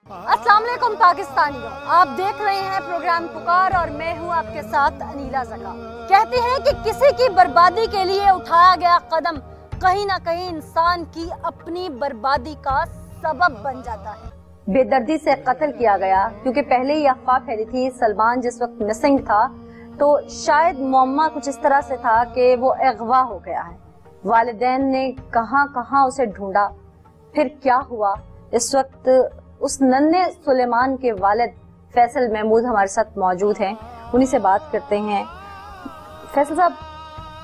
अस्सलाम वालेकुम पाकिस्तानियों, आप देख रहे हैं प्रोग्राम पुकार और मैं हूं आपके साथ अनीला ज़का। कहते हैं कि किसी की बर्बादी के लिए उठाया गया कदम कहीं ना कहीं इंसान की अपनी बर्बादी का सबब बन जाता है। बेदर्दी से कत्ल किया गया क्योंकि पहले ही अफवाह फैली थी सलमान जिस वक्त मिसिंग था तो शायद मुअम्मा कुछ इस तरह से था कि वो अगवा हो गया है। वालिदैन ने कहां कहां उसे ढूंढा, फिर क्या हुआ। इस वक्त उस नन्हे सुलेमान के वालिद फैसल महमूद हमारे साथ मौजूद हैं, उन्हीं से बात करते हैं। फैसल साहब,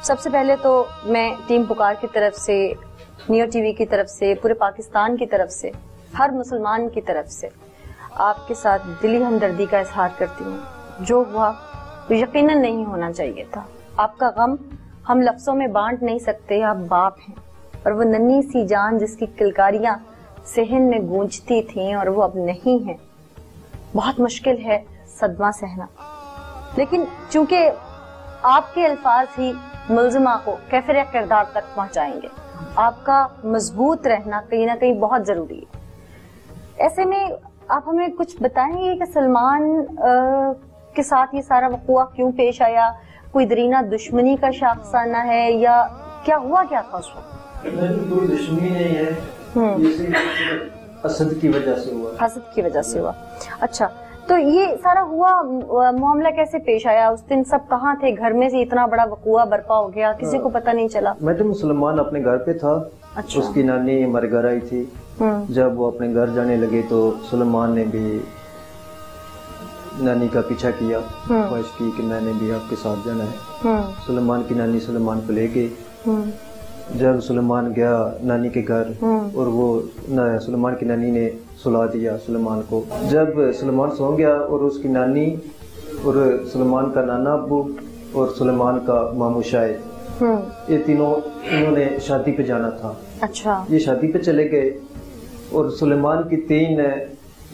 सबसे पहले तो मैं टीम पुकार की तरफ से, नियो टीवी की तरफ से, पूरे पाकिस्तान की तरफ से, हर मुसलमान की तरफ से आपके साथ दिली हमदर्दी का इजहार करती हूँ। जो हुआ वो यकीनन नहीं होना चाहिए था। आपका गम हम लफ्जों में बांट नहीं सकते। आप बाप हैं और वो नन्ही सी जान जिसकी किलकारियां सहन में गूंजती थीं और वो अब नहीं है। बहुत मुश्किल है सदमा सहना, लेकिन चूंकि आपके अल्फाज ही मुल्जिमा को कैफिर किरदार तक पहुंचाएंगे, आपका मजबूत रहना कहीं ना कहीं बहुत जरूरी है। ऐसे में आप हमें कुछ बताएंगे कि सलमान के साथ ये सारा वक़ुआ क्यों पेश आया? कोई दरीना दुश्मनी का शाखसाना है या क्या हुआ, क्या था उस वक्त? कोई दुश्मनी नहीं है, हसद की वजह से हुआ। हसद की वजह से हुआ। अच्छा, तो ये सारा हुआ मामला कैसे पेश आया? उस दिन सब कहाँ थे? घर में से इतना बड़ा वक़ुआ बर्पा हो गया, किसी को पता नहीं चला। मैं तो मुसलमान अपने घर पे था। अच्छा। उसकी नानी हमारे घर आई थी। जब वो अपने घर जाने लगे तो सुलेमान ने भी नानी का पीछा किया, ख्वाहिश की कि मैंने भी आपके साथ जाना है। सुलेमान की नानी सुलेमान को ले गई। जब सुलेमान गया नानी के घर और वो सुलेमान की नानी ने सुला दिया सुलेमान को। जब सुलेमान सो गया और उसकी नानी और सुलेमान का नाना अब्बू और सुलेमान का मामू शायद, ये तीनों इन्होंने शादी पे जाना था। अच्छा। ये शादी पे चले गए और सुलेमान की 3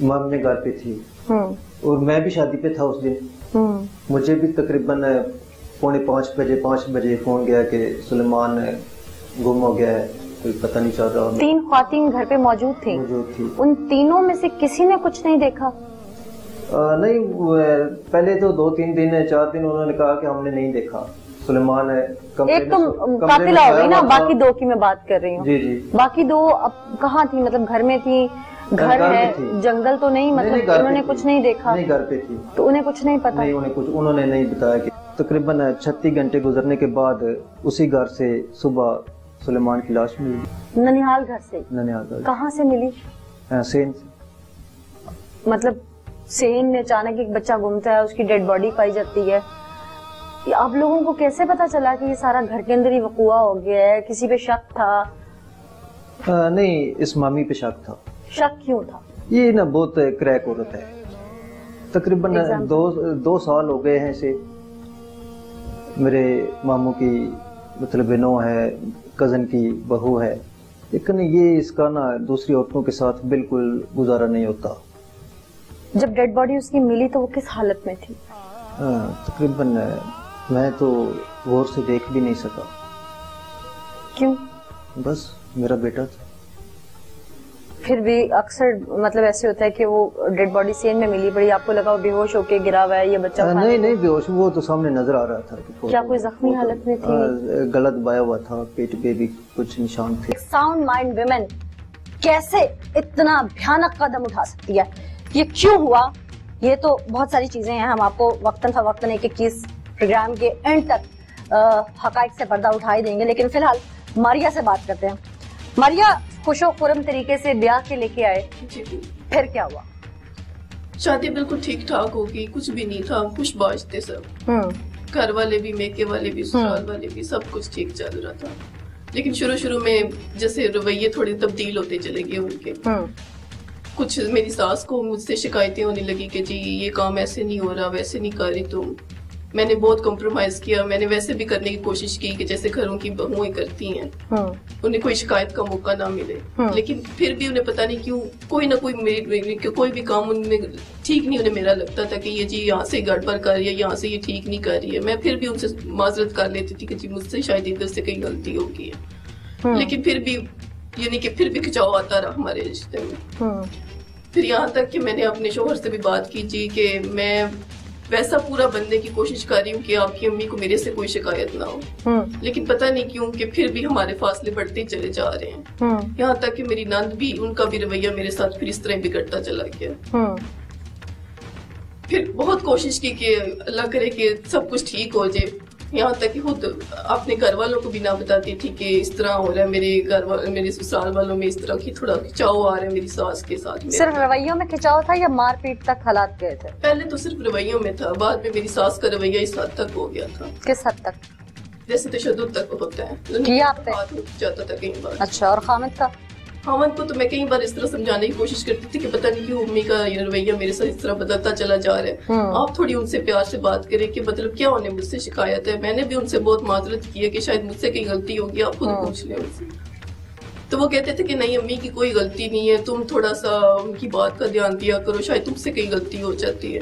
मामने घर पे थी और मैं भी शादी पे था उस दिन। मुझे भी तकरीबन 4:45 बजे फोन गया कि सुलेमान गुम हो गया है, कोई पता नहीं चल रहा। 3 ख्वातीन घर पे मौजूद थी। उन तीनों में से किसी ने कुछ नहीं देखा? नहीं, पहले तो 2-3 दिन 4 दिन उन्होंने कहा कि हमने नहीं देखा। सुलेमान एक तो कातिला हो गई ना, बाकी 2 की मैं बात कर रही हूँ। जी जी। बाकी 2 अब कहाँ थी? मतलब घर में थी? घर है, जंगल तो नहीं? मतलब उन्होंने कुछ नहीं देखा? नहीं, घर पे थी। तो उन्हें कुछ नहीं पता? नहीं, उन्होंने नहीं बताया। कि तकरीबन 36 घंटे गुजरने के बाद उसी घर से सुबह सुलेमान की लाश मिली। ननिहाल घर से? ननिहाल घर। कहाँ से मिली? सेन से। मतलब सेन में अचानक एक बच्चा घूमता है, उसकी डेड बॉडी पाई जाती है। आप लोगों को कैसे पता चला कि ये सारा घर के अंदर ही वक़ुआ हो गया है? किसी पे शक था? नहीं, इस मामी पे शक था। शक क्यों था? ये ना बहुत क्रैक औरत है। तकरीबन 2 साल हो गए हैं इसे। मेरे मामू की मतलब नो है, कजन की बहू है, लेकिन ये इसका ना दूसरी औरतों के साथ बिल्कुल गुजारा नहीं होता। जब डेड बॉडी उसकी मिली तो वो किस हालत में थी? तकरीबन मैं तो गौर से देख भी नहीं सका। क्यों? बस मेरा बेटा था। फिर भी अक्सर मतलब ऐसे होता है कि वो डेड बॉडी सेन में मिली पड़ी, आपको लगा वो बेहोश होके गिरा हुआ है ये बच्चा? नहीं बेहोश, वो तो सामने नजर आ रहा था। क्या कोई जख्मी हालत में थी? गला दबाया हुआ था, पेट पे भी कुछ निशान थे। साउंड माइंड विमेन कैसे इतना भयानक कदम उठा सकती है? ये क्यों हुआ? ये तो बहुत सारी चीजें हैं, हम आपको वक्तन फवक्तन एक चीज प्रोग्राम के एंड तक हकाइक से पर्दा उठाई देंगे। लेकिन फिलहाल मारिया से बात करते हैं। मारिया, खुशो खुरम तरीके से ब्याह के लेके आए, फिर क्या हुआ? शादी बिल्कुल ठीक ठाक होगी, कुछ भी नहीं था, हम खुश बाश थे सब। घर वाले भी, मेके वाले भी, ससुराल वाले भी, सब कुछ ठीक चल रहा था। लेकिन शुरू में जैसे रवैये थोड़े तब्दील होते चले गए उनके। कुछ मेरी सास को मुझसे शिकायतें होने लगी कि जी ये काम ऐसे नहीं हो रहा, वैसे नहीं कर रही तुम। मैंने बहुत कॉम्प्रोमाइज किया। मैंने वैसे भी करने की कोशिश की कि जैसे घरों की बहुएं करती हैं, उन्हें कोई शिकायत का मौका ना मिले। लेकिन फिर भी उन्हें पता नहीं क्यों कोई ना कोई कोई भी काम उनमें ठीक नहीं उन्हें मेरा लगता था कि ये जी यहाँ से गड़बड़ कर रही है, यहाँ से ये ठीक नहीं कर रही है। मैं फिर भी उनसे माजरत कर लेती थी कि जी मुझसे शायद इधर से कहीं गलती हो गई है। लेकिन फिर भी यानी कि फिर भी खिंचाव आता रहा हमारे रिश्ते में। پھر یہاں تک کہ میں نے اپنے شوہر سے بھی بات کی جی کہ میں ویسا پورا بننے کی کوشش کر رہی ہوں کہ آپ کی امی کو میرے سے کوئی شکایت نہ ہو، لیکن پتہ نہیں کیوں کہ پھر بھی ہمارے فاصلے بڑھتے چلے جا رہے ہیں. یہاں تک کہ میری نند بھی، ان کا بھی رویہ میرے ساتھ پھر اس طرح بگڑتا چلا گیا. پھر بہت کوشش کی کہ اللہ کرے کہ سب کچھ ٹھیک ہو جائے. یہاں تک کہ خود اپنے گھر والوں کو بھی نہ بتاتی تھی کہ اس طرح ہو رہا ہے، میرے سسرال والوں میں اس طرح کی تھوڑا کھچاؤ آ رہا ہے میری ساس کے ساتھ. صرف رویوں میں کھچاؤ تھا یا مار پیٹ تک حالات گئے تھے؟ پہلے تو صرف رویوں میں تھا، بعد میں میری ساس کا رویہ اس حد تک ہو گیا تھا. کس حد تک؟ جیسے تشدد تک ہوتا ہے، جاتا تھا کئی بار. اچھا، اور خامد کا؟ خامد کو تو میں کئی بار اس طرح سمجھانے کی کوشش کرتی تھی کہ پتہ نہیں کیوں امی کا یہ رویہ میرے ساتھ اس طرح بدلتا چلا جا رہا ہے، آپ تھوڑی ان سے پیار سے بات کریں کہ مطلب کیا انہیں مجھ سے شکایت ہے. میں نے بھی ان سے بہت معذرت کی ہے کہ شاید مجھ سے کئی غلطی ہوگی، آپ خود پوچھ لیں ان سے. تو وہ کہتے تھے کہ نہیں امی کی کوئی غلطی نہیں ہے، تم تھوڑا سا ان کی بات کا دھیان دیا کرو، شاید تم سے کئی غلطی ہو جاتی ہے.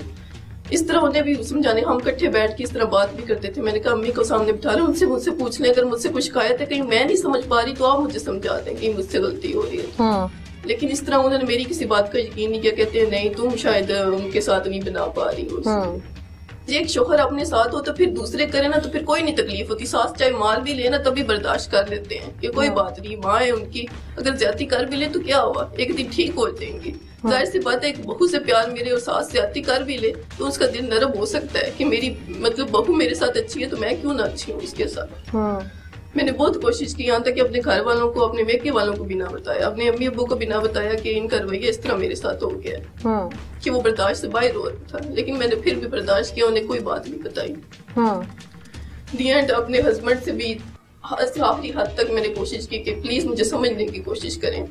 اس طرح انہیں بھی سمجھانے، ہم کٹھے بیٹھ کے اس طرح بات بھی کرتے تھے. میں نے کہا امی کو سامنے بٹھا لیں، ان سے مجھ سے پوچھ لیں، اگر مجھ سے کوئی شکایت ہے کہیں میں نہیں سمجھ پا رہی تو آپ مجھے سمجھا دیں کہ مجھ سے غلطی ہو رہی ہے. لیکن اس طرح انہوں نے میری کسی بات کا یقین نہیں کیا. کہتے ہیں نہیں تم شاید ان کے ساتھ نہیں بنا پا رہی ہو. ایک شوہر اپنے ساتھ ہو تو پھر دوسرے کرے نا تو پھر کوئی نہیں تکلیف ہوتی. ساس چاہے مار بھی لے نا تب بھی برداشت کر لیتے ہیں کہ کوئی بات نہیں، ماں ہے ان کی، اگر زیادتی کر بھی لے تو کیا ہوا، ایک دن ٹھیک ہو جائیں گے. ظاہر سی بات ہے ایک بہو سے پیار میرے اور ساس زیادتی کر بھی لے تو اس کا دل نرم ہو سکتا ہے کہ میری مطلب بہو میرے ساتھ اچھی ہے تو میں کیوں نہ اچھی ہوں اس کے ساتھ. میں نے بہت کوشش کی یہاں تک کہ اپنے گھر والوں کو، اپنے میکے والوں کو بھی نہ بتایا، اپنے امی ابو کو بھی نہ بتایا کہ ان کا رویہ اس طرح میرے ساتھ ہو گیا کہ وہ برداشت سے باہر ہو رہا تھا. لیکن میں نے پھر بھی برداشت کیا، انہیں کوئی بات نہیں بتائی. دی اینڈ اپنے ہسبینڈ سے بھی آخری حد تک میں نے کوشش کی کہ پلیز مجھے سمجھنے کی کوشش کریں،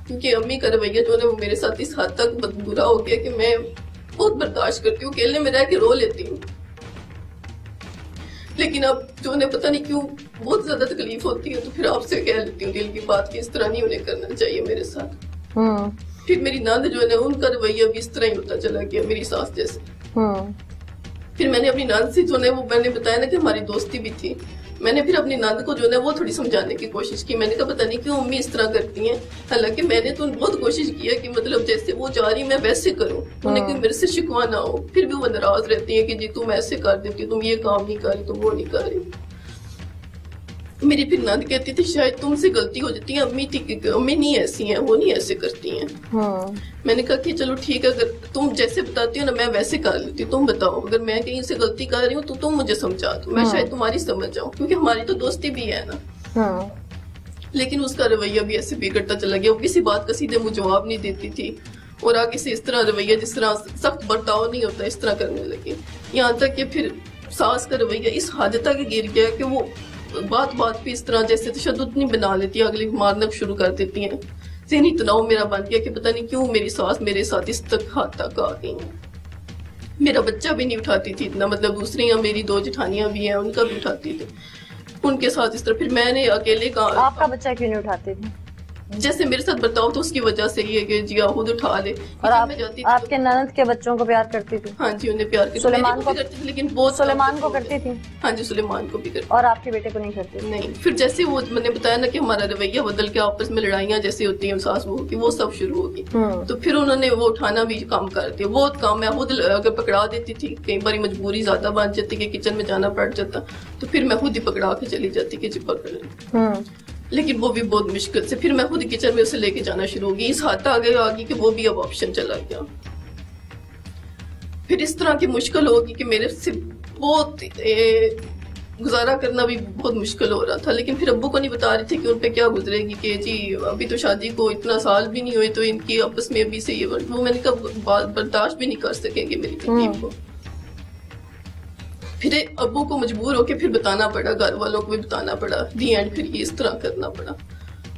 کیونکہ امی کا رویہ جو ہے وہ میرے ساتھ اس حد تک برا ہو گیا کہ میں بہت برداشت کرتی ہوں، اکیلے میں رہ کے رو لیتی ہوں. لیکن اب جو انہیں پتہ نہیں کیوں بہت زیادہ تکلیف ہوتی ہے تو پھر آپ سے کہہ لیتی ہوں دل کی بات کہ اس طرح نہیں انہیں کرنا چاہیے میرے ساتھ. پھر میری نند جو ہے نا ان کا رویہ بھی اس طرح ہی ہوتا چلا گیا میری ساس جیسے. پھر میں نے اپنی نند سے جو ہے وہ میں نے بتایا نا کہ ہماری دوستی بھی تھی، میں نے پھر اپنی نند کو جو ہے وہ تھوڑی سمجھانے کی کوشش کی. میں نے کہا پتہ نہیں کیوں امی اس طرح کرتی ہیں، حالانکہ میں نے تو بہت کوشش کی ہے کہ مطلب جیسے وہ جا رہی میں ویسے کروں، انہیں کوئی میرے سے شکوا نہ ہو. پھر بھی وہ ناراض رہتی ہیں کہ جی تم ایسے کر دیتی، تم یہ کام نہیں کر رہی، تم وہ نہیں کر رہی. میری پھر نند کہتی تھی شاید تم سے غلطی ہو جاتی ہے، امی نہیں ایسی ہیں، وہ نہیں ایسے کرتی ہیں. میں نے کہا کہ چلو ٹھیک ہے، اگر تم جیسے بتاتی ہو نا میں ویسے کر لیتی ہوں، تم بتاؤ اگر میں کہیں سے غلطی کر رہی ہوں تو تم مجھے سمجھا دو، میں شاید تمہاری سمجھ جاؤں، کیونکہ ہماری تو دوستی بھی ہے نا. لیکن اس کا رویہ بھی ایسے بگڑتا چلا گیا، وہ کسی بات کا سیدھے مجھے جواب نہیں دیتی تھی اور آگے سے اس طرح رویہ جس طرح سخت برتاؤ نہیں ہوتا اس طرح کرنے لگی. یہاں تک کہ پھر ساس کا رویہ اس حد تک گر گیا کہ وہ بات بات پہ اس طرح جیسے تشدد نہیں بنا لیتی، اگلی مارنا شروع کر دیتی ہیں. ذہنی تناؤ میرا بن گیا کہ پتہ نہیں کیوں میری ساس میرے ساتھ اس حد تک آ گئی ہیں. میرا بچہ بھی نہیں اٹھاتی تھی اتنا، مطلب دوسری میری 2 جٹھانیاں بھی ہیں ان کا بھی اٹھاتی تھی، ان کے ساتھ اس طرح. پھر میں نے اکیلے کہا آپ کا بچہ کیوں نہیں اٹھاتی تھی؟ جیسے میرے ساتھ بتاؤ تو اس کی وجہ سے یہ کہ جی خود اٹھا لے. اور آپ کے نند کے بچوں کو پیار کرتی تھی؟ ہاں جی انہیں پیار کرتی، سلیمان کو کرتی تھی لیکن بہت. سلیمان کو کرتی تھی؟ ہاں جی سلیمان کو بھی کرتی. اور آپ کے بیٹے کو نہیں کرتی؟ نہیں. پھر جیسے وہ میں نے بتایا نا کہ ہمارا رویہ بدل کے آپس میں لڑائیاں جیسے ہوتی ہیں ساس بہو کی، وہ سب شروع ہوگی. تو پھر انہوں نے وہ اٹھانا بھی کام کر دیا. بہت کام میں خود اگر پکڑا دیتی تھی، کئی بار مجبوری زیادہ بن جاتی کہ کچن میں جانا پڑ جاتا تو پھر میں خود ہی پکڑا کے چلی جاتی کہ جی پکڑ لیں. لیکن وہ بھی بہت مشکل سے. پھر میں خود کچن میں اسے لے کے جانا شروع ہوگی، اس حد آگے کہ وہ بھی اب آپشن چلا گیا. پھر اس طرح کی مشکل ہوگی کہ میرے سے بہت گزارا کرنا بھی بہت مشکل ہو رہا تھا. لیکن پھر ابو کو نہیں بتا رہی تھی کہ ان پہ کیا گزرے گی کہ جی ابھی تو شادی کو اتنا سال بھی نہیں ہوئے تو ان کی آپس میں ابھی سے یہ وہ میں نے کہا برداشت بھی نہیں کر سکیں گے میری تکلیف کو. پھر ابو کو مجبور ہو کے پھر بتانا پڑا، گھر والوں کو بھی بتانا پڑا. دی اینڈ پھر یہ اس طرح کرنا پڑا.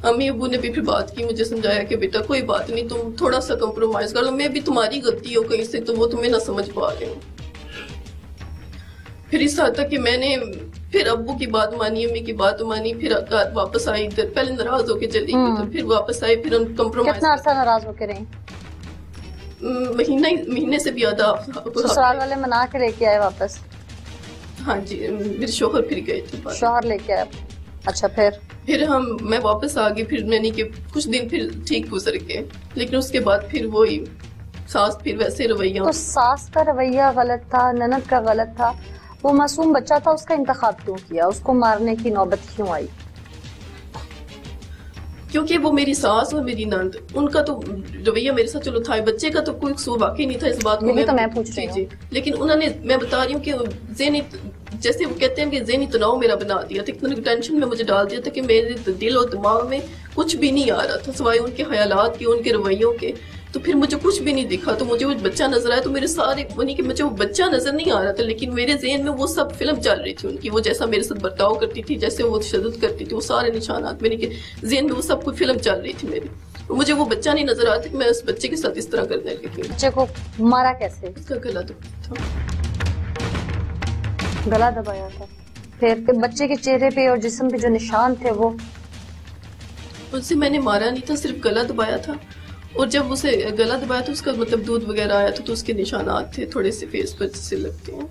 امی ابو نے بھی پھر بات کی، مجھے سمجھایا کہ بیٹا کوئی بات نہیں، تم تھوڑا سا کمپرومائز کر لو، میں بھی تمہاری غلطی ہو کہیں سے تو وہ تمہیں نہ سمجھ پا رہے ہوں. پھر اس حد تک کہ میں نے پھر ابو کی بات مانی، امی کی بات مانی. پھر واپس آئی ادھر، پہلے ناراض ہو کے چلی گئی، پھر واپس آئی. پھر ہم کمپرومائز. کتنا عرصہ ناراض ہو کے رہی؟ مہینے سے بھی آدھا. سسرال والے منا کے لے کے آئے واپس؟ ہاں جی میرے شوہر پھر گئے تھے. شوہر لے کے آئے. اچھا. پھر میں واپس آ گئی. پھر میں نے کہ کچھ دن پھر ٹھیک گزر گئے، لیکن اس کے بعد پھر وہی सास फिर वैसे रवैया। तो सास का रवैया गलत था, ननद का गलत था, वो मासूम बच्चा था, उसका इंतखाब क्यों किया, उसको मारने की नौबत क्यों आई? क्योंकि वो मेरी सास और मेरी नंद, उनका तो रवैया मेरे साथ चलो था, बच्चे का तो कोई कसूर वाकई नहीं था इस बात को। तो मैं पूछ रही हूँ। लेकिन उन्होंने, मैं बता रही हूँ कि ज़हनी, जैसे वो कहते हैं कि ज़हनी तनाव मेरा बना दिया था, इतना टेंशन में मुझे डाल दिया था कि मेरे दिल और दिमाग में कुछ भी नहीं आ रहा था सिवाय उनके ख्यालात के, उनके रवैयों के। तो फिर मुझे कुछ भी नहीं दिखा, तो मुझे वो बच्चा नजर आया, तो मेरे सारे यानी कि मुझे वो बच्चा नजर नहीं आ रहा था, लेकिन मेरे ज़हन में वो सब फिल्म चल रही थी उनकी, वो जैसा मेरे साथ बर्ताव करती थी, जैसे वो तशद्दुद करती थी, वो सारे निशानात मेरे के ज़हन में वो सब कुछ फिल्म चल रही थी मेरी। मुझे वो बच्चा नहीं नजर आता कि मैं उस बच्चे के साथ इस तरह करने लगी। बच्चे को मारा कैसे? उसका गला दबाया था। गला दबाया था, फिर बच्चे के चेहरे पे और जिस्म पे जो निशान थे वो? उससे मैंने मारा नहीं था, सिर्फ गला दबाया था। और जब उसे गला दबाया तो उसका मतलब दूध वगैरह आया था, तो उसके निशानात थे थोड़े से फेस पर से लगते हैं।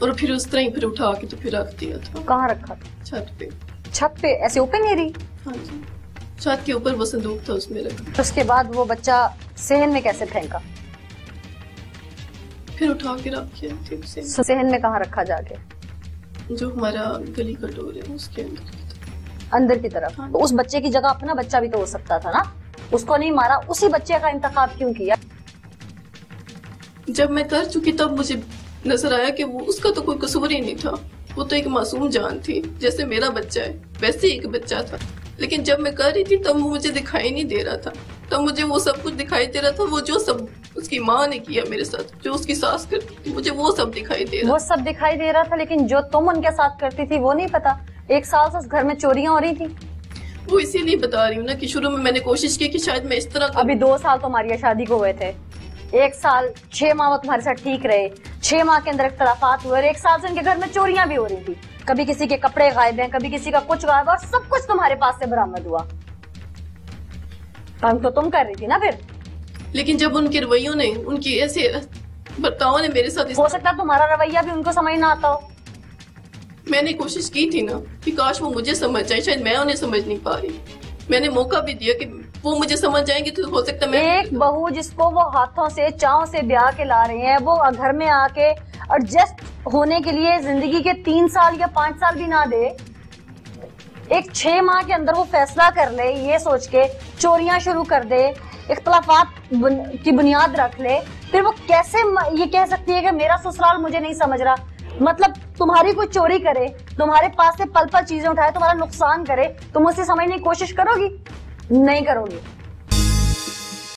और फिर उस तरह ही फिर उठा के तो फिर रख दिया था। कहाँ रखा था? छत पे। छत पे ऐसे ओपन एरिया? हाँ जी, छत के ऊपर वो संदूक था, उसमें रखा। उसके बाद वो बच्चा सहन में कैसे फेंका? फिर उठा के रख दिया ठीक से। सहन में कहाँ रखा जाके? जो हमारा गली का डोर है उसके अंदर की तरफ। हाँ। तो उस बच्चे की जगह अपना बच्चा भी तो हो सकता था ना, उसको नहीं मारा, उसी बच्चे का इंतखाब क्यों किया? जब मैं कर चुकी तब मुझे नजर आया कि वो उसका तो कोई कसूर ही नहीं था, वो तो एक मासूम जान थी, जैसे मेरा बच्चा है वैसे ही एक बच्चा था। लेकिन जब मैं कर रही थी तब मुझे दिखाई नहीं दे रहा था, तब मुझे वो सब कुछ दिखाई दे रहा था, वो जो सब उसकी माँ ने किया मेरे साथ, जो उसकी सास करती थी, मुझे वो सब दिखाई दे रहा। वो सब दिखाई दे रहा था, लेकिन जो तुम उनके साथ करती थी वो नहीं पता? 1 साल से उस घर में चोरियां हो रही थी। वो इसीलिए बता रही हूँ ना कि शुरू में मैंने कोशिश की कि शायद मैं इस तरह। अभी 2 साल तुम्हारी शादी को हुए थे, 1 साल 6 माह वो तुम्हारे साथ ठीक रहे, 6 माह के अंदर इख्तलाफात हुए और 1 साल से उनके घर में चोरियां भी हो रही थी। कभी किसी के कपड़े गायब हैं, कभी किसी का कुछ गायब, और सब कुछ तुम्हारे पास से बरामद हुआ। तंग तो तुम कर रही थी ना फिर। लेकिन जब उनके रवैयों ने, उनकी ऐसे बर्ताव ने मेरे साथ, हो सकता है तुम्हारा रवैया भी उनको समझ ना आता हो। मैंने कोशिश की थी ना कि काश वो मुझे समझ जाए, शायद मैं उन्हें समझ नहीं पा रही। मैंने मौका भी दिया कि वो मुझे समझ जाएंगे तो हो सकता है मैं। एक बहू जिसको वो हाथों से चाव से ब्याह के ला रहे हैं, वो घर में आके एडजस्ट होने के लिए जिंदगी के 3 साल या 5 साल भी ना दे, एक 6 माह के अंदर वो फैसला कर ले, ये सोच के चोरियां शुरू कर दे, इख्तलाफात की बुनियाद रख ले, फिर वो कैसे ये कह सकती है कि मेरा ससुराल मुझे नहीं समझ रहा? मतलब तुम्हारी कोई चोरी करे, तुम्हारे पास से पल पल चीजें उठाए, तुम्हारा नुकसान करे, तुम उसे समझने की कोशिश करोगी? नहीं करोगी।